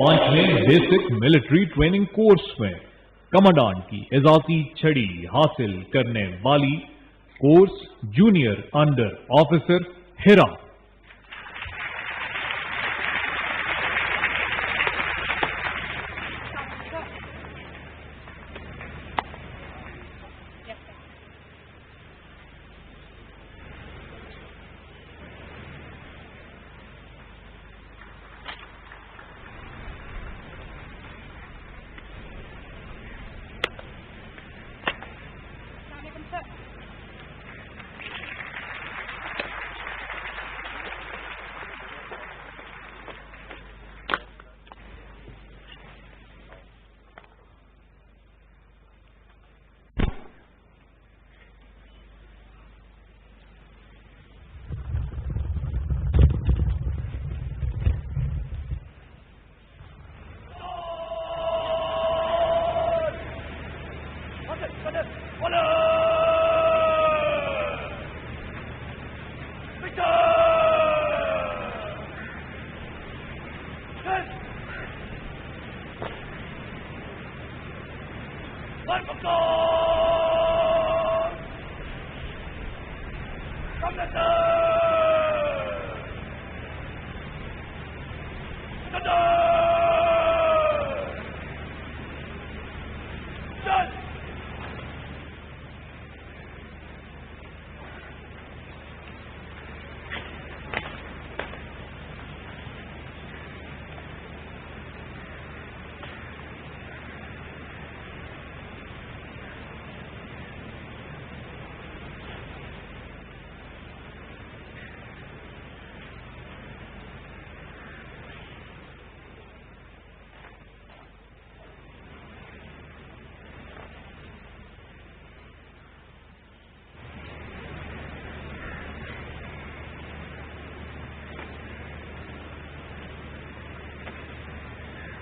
5वें basic military training course में commandant की इजाफी छड़ी हासिल करने वाली कोर्स जूनियर अंडर ऑफिसर हिरा।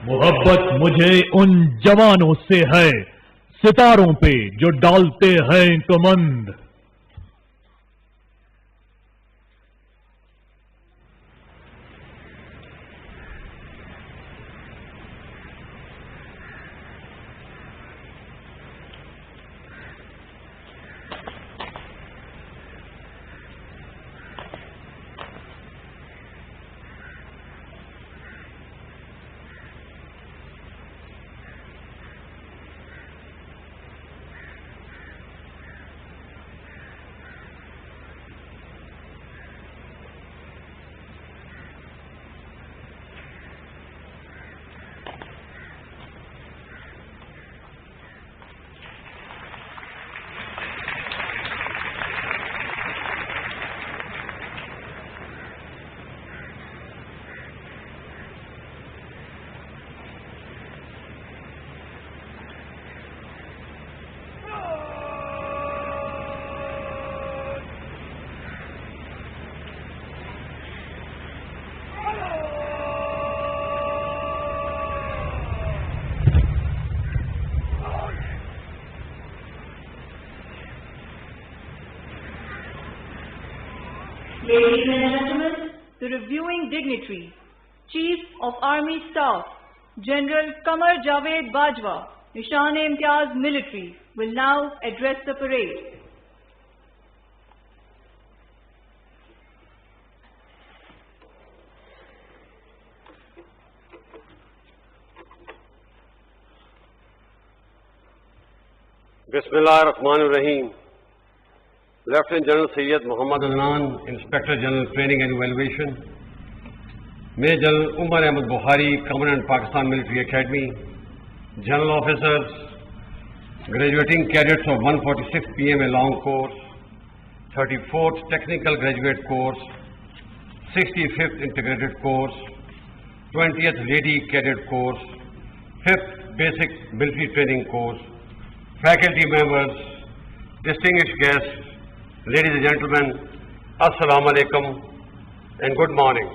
मोहब्बत मुझे उन जवानों से है सितारों पे जो डालते हैं कमंद। Ladies and gentlemen, the reviewing dignitary, Chief of Army Staff, General Qamar Javed Bajwa, Nishan-e-Imtiaz Military, will now address the parade. Bismillahirrahmanirrahim. Lieutenant General Syed Muhammad Adnan, Inspector General Training and Evaluation. Major General Umar Ahmad Buhari, Commandant Pakistan Military Academy. General Officers, graduating cadets of 146th PMA Long Course, 34th Technical Graduate Course, 65th Integrated Course, 20th Lady Cadet Course, 5th Basic Military Training Course, faculty members, distinguished guests, ladies and gentlemen, Assalamu alaikum and good morning.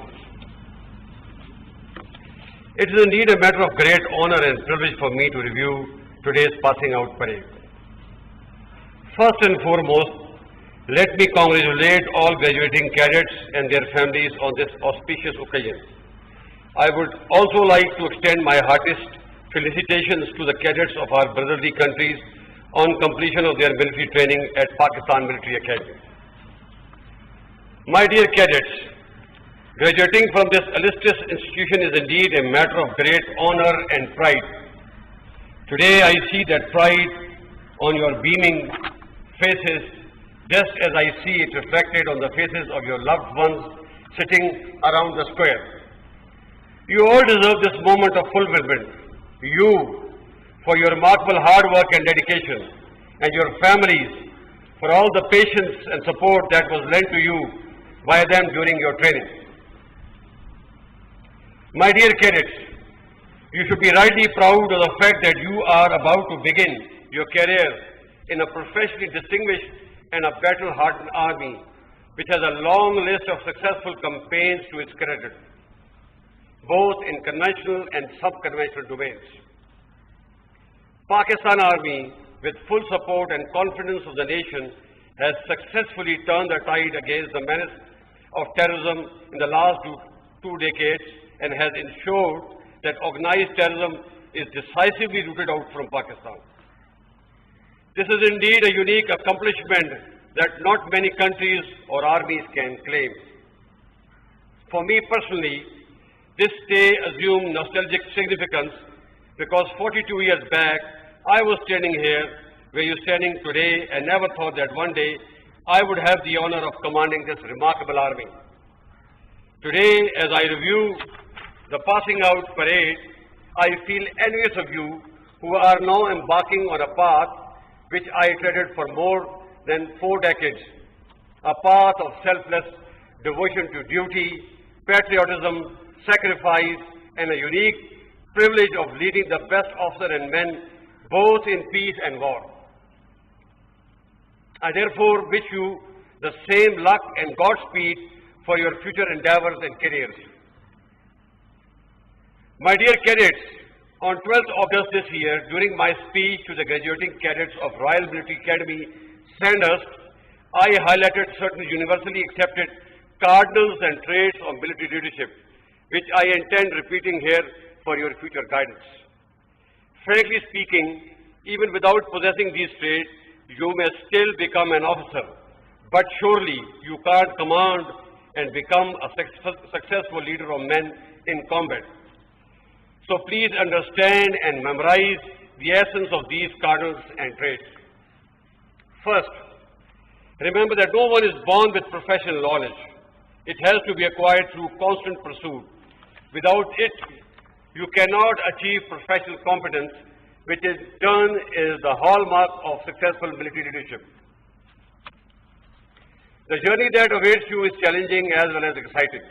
It is indeed a matter of great honor and privilege for me to review today's passing out parade. First and foremost, let me congratulate all graduating cadets and their families on this auspicious occasion. I would also like to extend my heartiest felicitations to the cadets of our brotherly countries on completion of their military training at Pakistan Military Academy. My dear cadets, graduating from this illustrious institution is indeed a matter of great honor and pride. Today I see that pride on your beaming faces, just as I see it reflected on the faces of your loved ones sitting around the square. You all deserve this moment of fulfillment. You, for your remarkable hard work and dedication, and your families, for all the patience and support that was lent to you by them during your training. My dear cadets, you should be rightly proud of the fact that you are about to begin your career in a professionally distinguished and a battle-hardened army, which has a long list of successful campaigns to its credit, both in conventional and sub-conventional domains. Pakistan Army, with full support and confidence of the nation, has successfully turned the tide against the menace of terrorism in the last two decades and has ensured that organized terrorism is decisively rooted out from Pakistan. This is indeed a unique accomplishment that not many countries or armies can claim. For me personally, this day assumed nostalgic significance because 42 years back, I was standing here where you're standing today and never thought that one day I would have the honor of commanding this remarkable army. Today, as I review the passing out parade, I feel envious of you who are now embarking on a path which I treaded for more than 4 decades, a path of selfless devotion to duty, patriotism, sacrifice, and a unique privilege of leading the best officer and men both in peace and war. I therefore wish you the same luck and Godspeed for your future endeavors and careers. My dear cadets, on 12th August this year, during my speech to the graduating cadets of Royal Military Academy, Sandhurst, I highlighted certain universally accepted cardinals and traits of military leadership, which I intend repeating here for your future guidance. Frankly speaking, even without possessing these traits, you may still become an officer, but surely you can't command and become a successful leader of men in combat. So please understand and memorize the essence of these cardinals and traits. First, remember that no one is born with professional knowledge. It has to be acquired through constant pursuit. Without it, you cannot achieve professional competence, which in turn is the hallmark of successful military leadership. The journey that awaits you is challenging as well as exciting.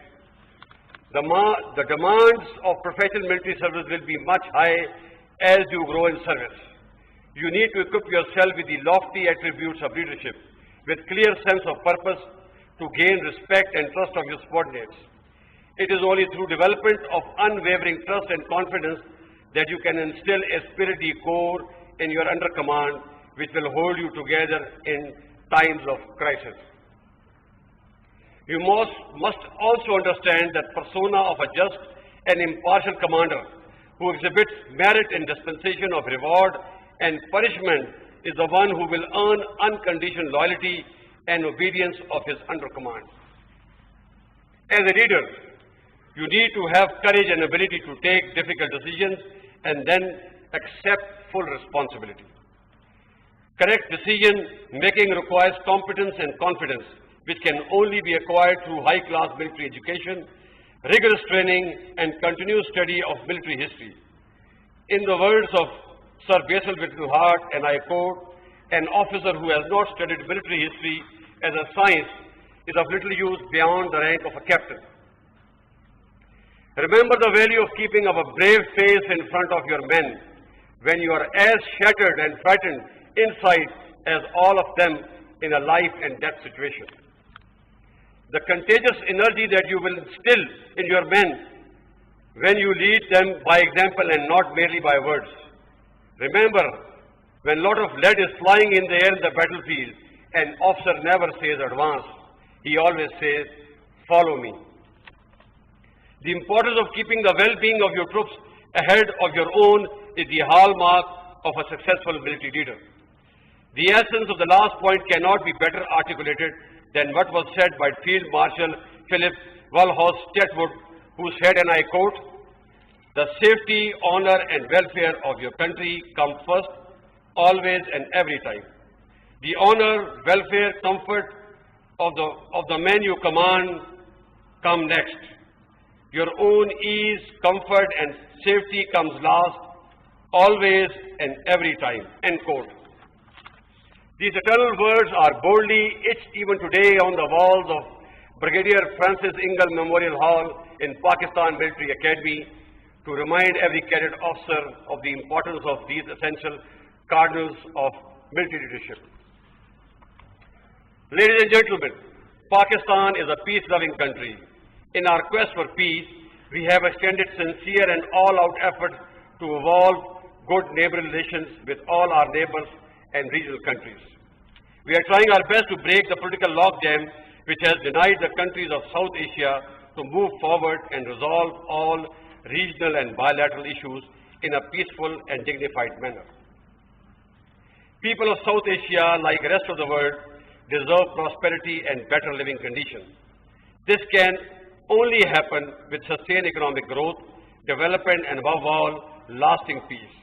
The demands of professional military service will be much high as you grow in service. You need to equip yourself with the lofty attributes of leadership, with clear sense of purpose to gain respect and trust of your subordinates. It is only through development of unwavering trust and confidence that you can instill a spirited core in your under command, which will hold you together in times of crisis. You must also understand that persona of a just and impartial commander who exhibits merit in dispensation of reward and punishment is the one who will earn unconditional loyalty and obedience of his under command. As a leader, you need to have courage and ability to take difficult decisions and then accept full responsibility. Correct decision making requires competence and confidence, which can only be acquired through high-class military education, rigorous training, and continuous study of military history. In the words of Sir Basil Whittle Hart, and I quote, "An officer who has not studied military history as a science is of little use beyond the rank of a captain." Remember the value of keeping up a brave face in front of your men when you are as shattered and frightened inside as all of them in a life and death situation. The contagious energy that you will instill in your men when you lead them by example and not merely by words. Remember, when a lot of lead is flying in the air in the battlefield, an officer never says advance. He always says, follow me. The importance of keeping the well-being of your troops ahead of your own is the hallmark of a successful military leader. The essence of the last point cannot be better articulated than what was said by Field Marshal Philip Walhouse Chetwood, who said, and I quote, "The safety, honor and welfare of your country come first, always and every time. The honor, welfare, comfort of the men you command come next. Your own ease, comfort and safety comes last, always and every time." End quote. These eternal words are boldly etched even today on the walls of Brigadier Francis Ingle Memorial Hall in Pakistan Military Academy to remind every cadet officer of the importance of these essential cardinals of military leadership. Ladies and gentlemen, Pakistan is a peace-loving country. In our quest for peace, we have extended sincere and all-out efforts to evolve good neighborly relations with all our neighbors and regional countries. We are trying our best to break the political logjam which has denied the countries of South Asia to move forward and resolve all regional and bilateral issues in a peaceful and dignified manner. People of South Asia, like the rest of the world, deserve prosperity and better living conditions. This can only happen with sustained economic growth, development and above all, lasting peace.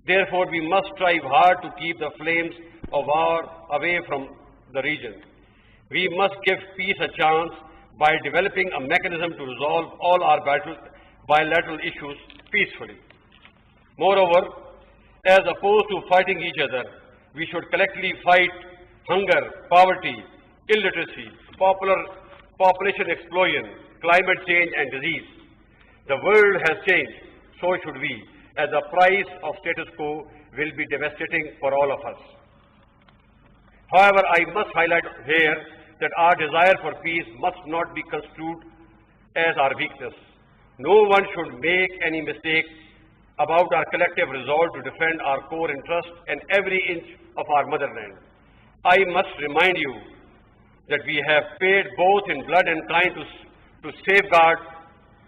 Therefore, we must strive hard to keep the flames of war away from the region. We must give peace a chance by developing a mechanism to resolve all our bilateral issues peacefully. Moreover, as opposed to fighting each other, we should collectively fight hunger, poverty, illiteracy, population explosion, climate change and disease. The world has changed, so should we, as the price of status quo will be devastating for all of us. However, I must highlight here that our desire for peace must not be construed as our weakness. No one should make any mistake about our collective resolve to defend our core interests and every inch of our motherland. I must remind you that we have paid both in blood and kind to safeguard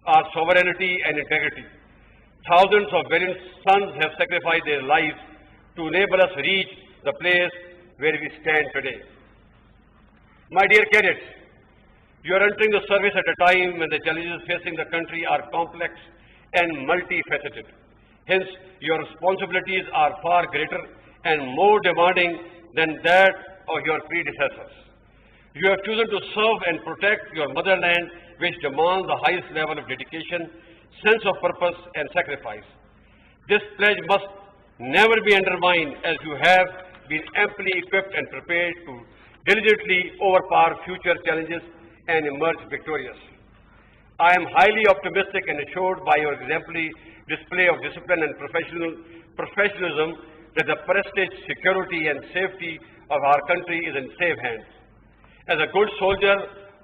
our sovereignty and integrity. Thousands of valiant sons have sacrificed their lives to enable us reach the place where we stand today. My dear cadets, you are entering the service at a time when the challenges facing the country are complex and multifaceted. Hence, your responsibilities are far greater and more demanding than that of your predecessors. You have chosen to serve and protect your motherland, which demands the highest level of dedication, sense of purpose and sacrifice. This pledge must never be undermined, as you have been amply equipped and prepared to diligently overpower future challenges and emerge victorious. I am highly optimistic and assured by your exemplary display of discipline and professionalism that the prestige, security and safety of our country is in safe hands. As a good soldier,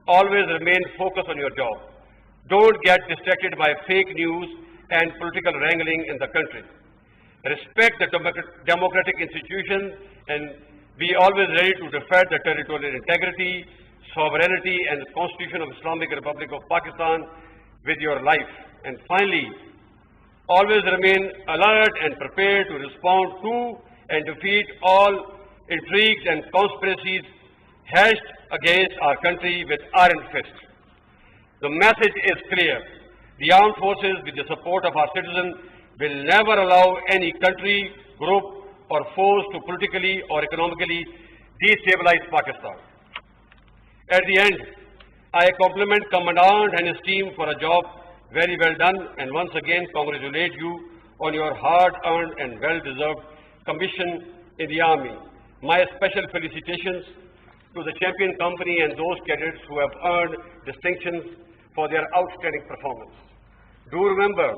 always remain focused on your job. Don't get distracted by fake news and political wrangling in the country. Respect the democratic institutions and be always ready to defend the territorial integrity, sovereignty and the Constitution of Islamic Republic of Pakistan with your life. And finally, always remain alert and prepared to respond to and defeat all intrigues and conspiracies hatched against our country with iron fist. The message is clear. The armed forces, with the support of our citizens, will never allow any country, group or force to politically or economically destabilize Pakistan. At the end, I compliment Commandant and his team for a job very well done and once again congratulate you on your hard-earned and well-deserved commission in the Army. My special felicitations to the champion company and those cadets who have earned distinctions for their outstanding performance. Do remember,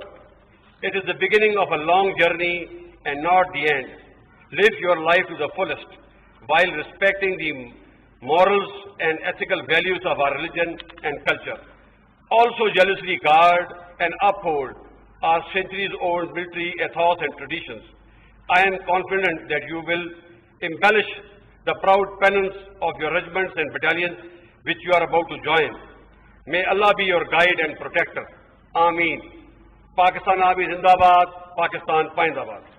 it is the beginning of a long journey and not the end. Live your life to the fullest while respecting the morals and ethical values of our religion and culture. Also jealously guard and uphold our centuries-old military ethos and traditions. I am confident that you will embellish the proud pennants of your regiments and battalions which you are about to join. May Allah be your guide and protector. आमीन। Pakistan army जिंदाबाद, पाकिस्तान पाइंदाबाद।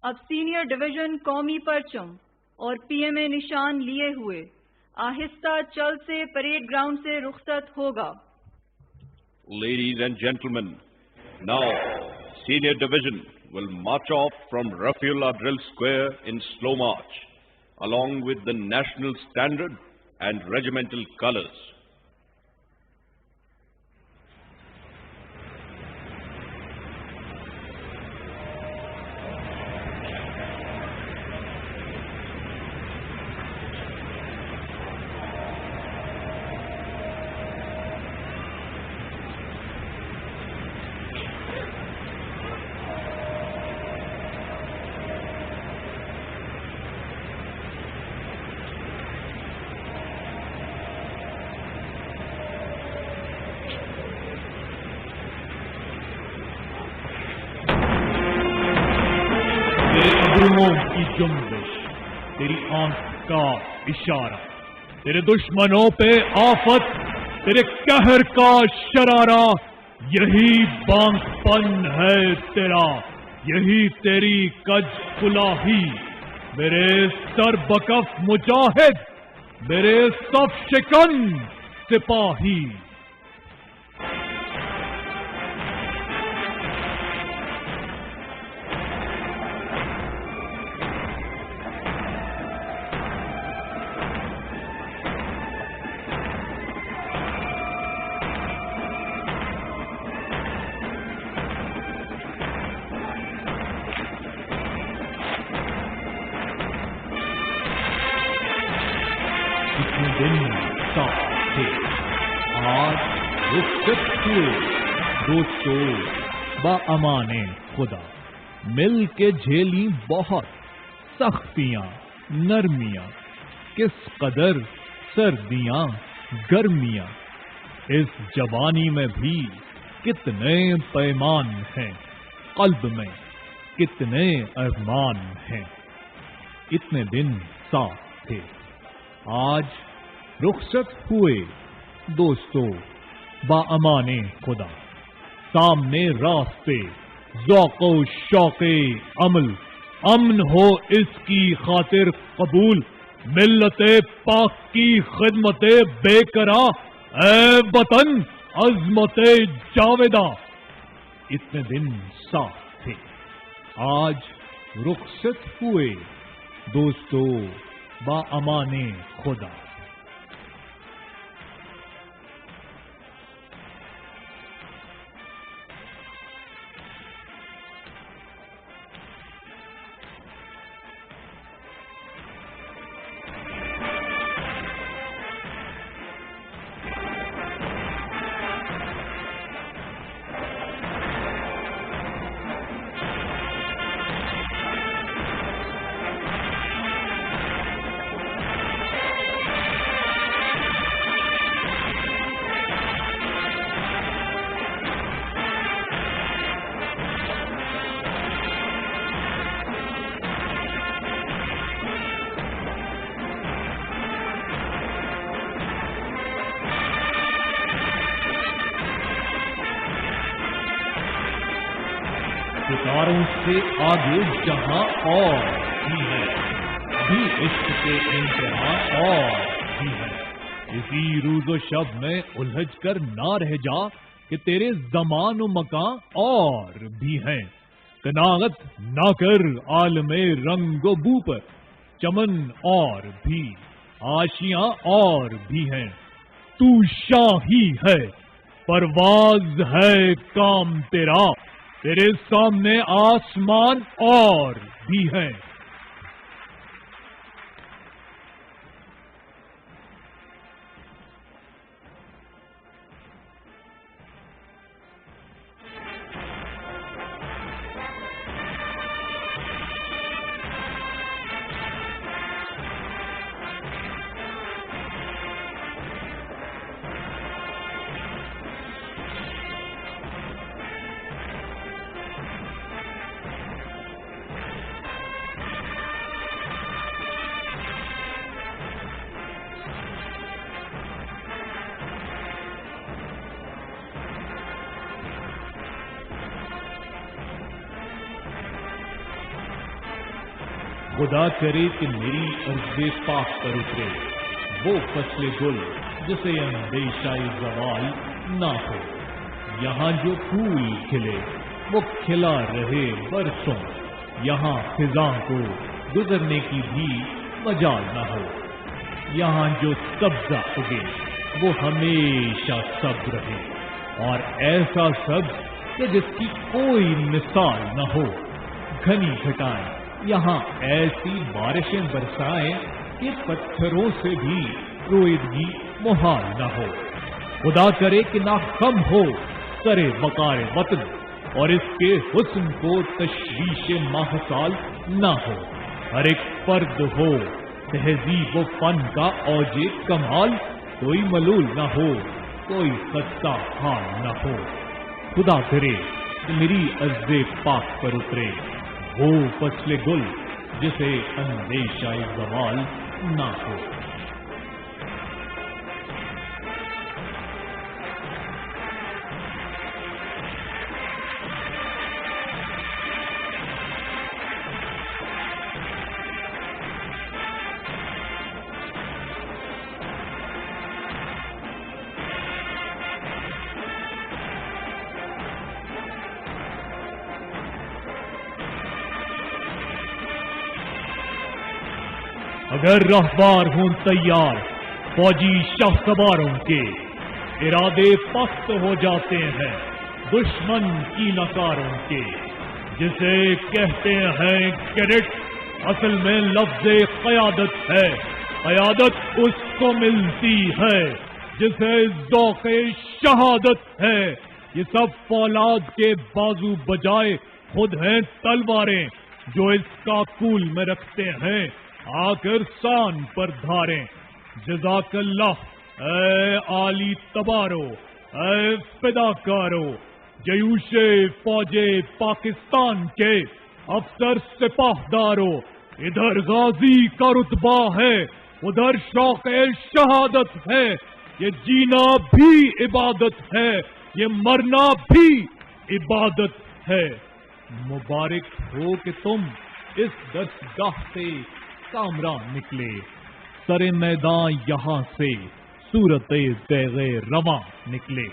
अब senior division कौमी परचम और PMA निशान लिए हुए आहिस्ता चल से परेड ग्राउंड से रुखसत होगा। Ladies and gentlemen, now senior division will march off from Rafiullah Drill Square in slow march, along with the national standard and regimental colors. जुम्बिश, तेरी आंख का इशारा, तेरे दुश्मनों पे आफत, तेरे कहर का शरारा, यही बांगपन है तेरा, यही तेरी कज कुलाही। मेरे सरबकफ मुजाहिद, मेरे सफ शिकन सिपाही। दिन साफ थे, आज रुखसत हुए दोस्तों बाअमाने खुदा, मिल के झेली बहुत सख्तियां नरमियां, किस कदर सर्दियां गर्मियां, इस जवानी में भी कितने पैमान हैं, कल्ब में कितने अरमान हैं। इतने दिन साफ थे, आज रुखसत हुए दोस्तों बाअमाने खुदा, सामने रास्ते ज़ौक़ो शौक़े अमल, अमन हो इसकी खातिर कबूल, मिल्लते पाक की खिदमते बेकरा, ए वतन अज़मते जावेदा। इतने दिन साथ थे, आज रुखसत हुए दोस्तों बाअमाने खुदा। सितारों से आगे जहां और भी है, भी इश्क के इम्तिहान और भी है। इसी रूज़ो शब में उलझ कर ना रह जा कि तेरे ज़मान व मकान और भी हैं। कनाअत ना कर आलमे रंगो बू पर, चमन और भी, आशियां और भी हैं। तू शाही है, परवाज है काम तेरा, तेरे सामने आसमान और भी हैं। खुदा करे कि मेरी अर्ज़े पाक पर उतरे वो फसले गुल जिसे अंदेशाई ज़वाल ना हो। यहाँ जो फूल खिले वो खिला रहे बरसों, यहाँ फिज़ा को गुजरने की भी मजाल ना हो। यहाँ जो सब्ज़ा उगे वो हमेशा सब्ज़ रहे, और ऐसा सब्ज़ कि जिसकी कोई मिसाल न हो। घनी घटाएं यहाँ ऐसी बारिशें बरसाएं कि पत्थरों से भी रोईदगी मुहाल न हो। खुदा करे कि ना कम हो करे वक़ार वतन, और इसके हुस्न को तशवीशे माहसाल ना हो। हर एक फर्द हो तहजीब व फन का औजे कमाल, कोई मलूल न हो कोई खस्ता हाल न हो। खुदा करे कि मेरी अर्ज़े पाक पर उतरे वो फसले गुल जिसे अंदेशा ज़वाल ना हो। अगर रहबार हों तैयार फौजी शाहसवारों के, इरादे पस्त हो जाते हैं दुश्मन की नकारों के। जिसे कहते हैं कैडेट, असल में लफ्ज़े क़यादत है। क़यादत उसको मिलती है जिसे ज़ौक़े शहादत है। ये सब फौलाद के बाजू बजाए खुद हैं तलवारें, जो इस काकुल में रखते हैं आकर शान पर धारें। जज़ाकल्लाह ऐ आली तबारो, ऐ फिदाकारो, जयूशे फौजे पाकिस्तान के अफसर सिपाहदारो। इधर गाजी का रुतबा है, उधर शौक़े शहादत है। ये जीना भी इबादत है, ये मरना भी इबादत है। मुबारक हो कि तुम इस दरगाह से कामरान निकले। सरे मैदान यहाँ से सूरते दैग़े रवां निकले।